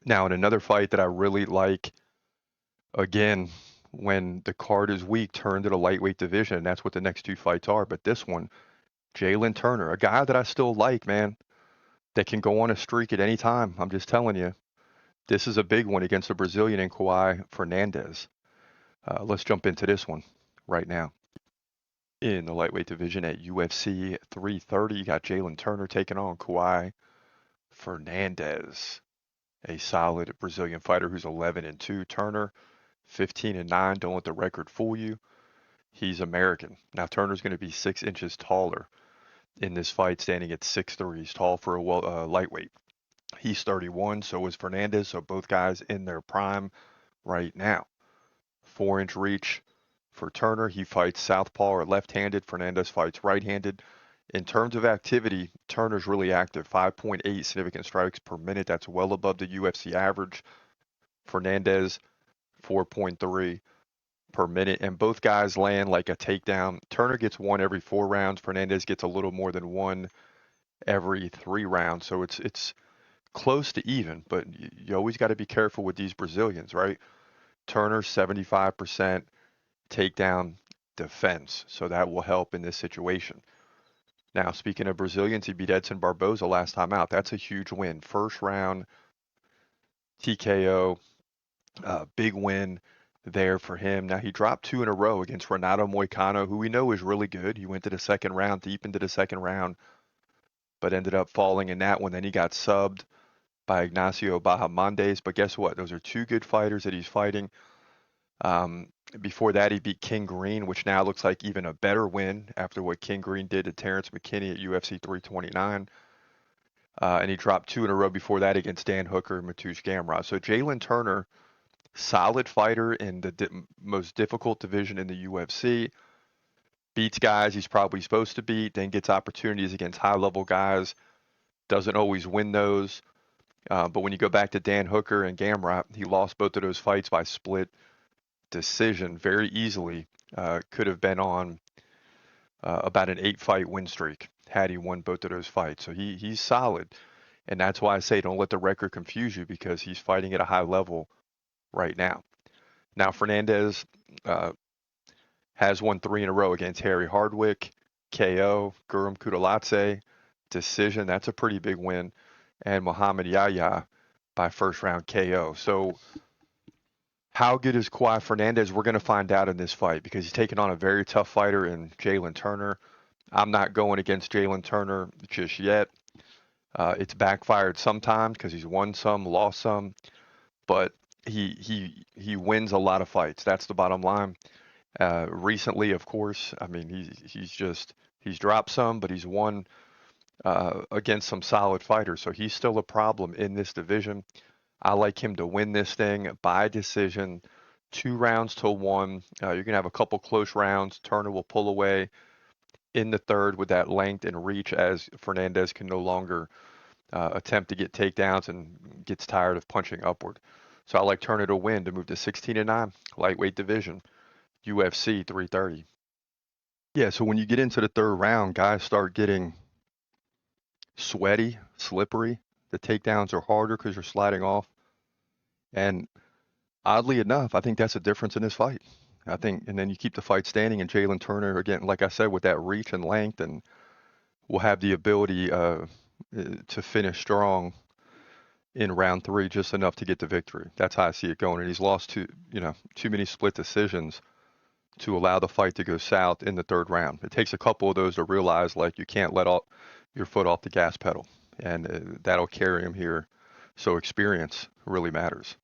Now, in another fight that I really like, again, when the card is weak, turn to the lightweight division. And that's what the next two fights are. But this one, Jalin Turner, a guy that I still like, man, that can go on a streak at any time. I'm just telling you, this is a big one against the Brazilian in Kaue Fernandes. Let's jump into this one right now. In the lightweight division at UFC 330, you got Jalin Turner taking on Kaue Fernandes, a solid Brazilian fighter who's 11-2. Turner 15-9. Don't let the record fool you. He's American. Now Turner's going to be 6 inches taller in this fight, standing at 6'3". He's tall for a lightweight. He's 31, so is Fernandes. So both guys in their prime right now. 4-inch reach for Turner. He fights southpaw or left-handed. Fernandes fights right-handed. In terms of activity, Turner's really active. 5.8 significant strikes per minute. That's well above the UFC average. Fernandes, 4.3 per minute. And both guys land like a takedown. Turner gets one every 4 rounds. Fernandes gets a little more than one every 3 rounds. So it's close to even, but you always got to be careful with these Brazilians, right? Turner, 75% takedown defense. So that will help in this situation. Now, speaking of Brazilians, he beat Edson Barboza last time out. That's a huge win. First round TKO, big win there for him. Now, he dropped two in a row against Renato Moicano, who we know is really good. He went to the second round, deep into the second round, but ended up falling in that one. Then he got subbed by Ignacio Bahamondes. But guess what? Those are two good fighters that he's fighting. Um, Before that, he beat King Green, which now looks like even a better win after what King Green did to Terrence McKinney at UFC 329. And he dropped two in a row before that against Dan Hooker and Mateusz Gamrot. So Jalin Turner, solid fighter in the most difficult division in the UFC. Beats guys he's probably supposed to beat, then gets opportunities against high-level guys. Doesn't always win those. But when you go back to Dan Hooker and Gamrot, he lost both of those fights by split decision very easily. Could have been on about an 8-fight win streak had he won both of those fights. So he's solid. And that's why I say don't let the record confuse you because he's fighting at a high level right now. Now, Fernandes has won 3 in a row against Harry Hardwick, KO, Guram Kutaladze, decision. That's a pretty big win. And Muhammad Yahya by first round KO. So how good is Kaue Fernandes? We're going to find out in this fight because he's taking on a very tough fighter in Jalin Turner. I'm not going against Jalin Turner just yet. It's backfired sometimes because he's won some, lost some, but he wins a lot of fights. That's the bottom line. Recently, of course, I mean he's dropped some, but he's won against some solid fighters. So he's still a problem in this division. I like him to win this thing by decision, 2 rounds to 1. You're gonna have a couple close rounds. Turner will pull away in the third with that length and reach as Fernandes can no longer attempt to get takedowns and gets tired of punching upward. So I like Turner to win to move to 16-9, lightweight division, UFC 330. Yeah, so when you get into the third round, guys start getting sweaty, slippery. The takedowns are harder because you're sliding off. And oddly enough, I think that's a difference in this fight. I think, and then you keep the fight standing, and Jalin Turner, again, like I said, with that reach and length, and will have the ability to finish strong in round 3, just enough to get the victory. That's how I see it going. And he's lost too many split decisions to allow the fight to go south in the third round. It takes a couple of those to realize like you can't let your foot off the gas pedal, and that'll carry him here. So experience really matters.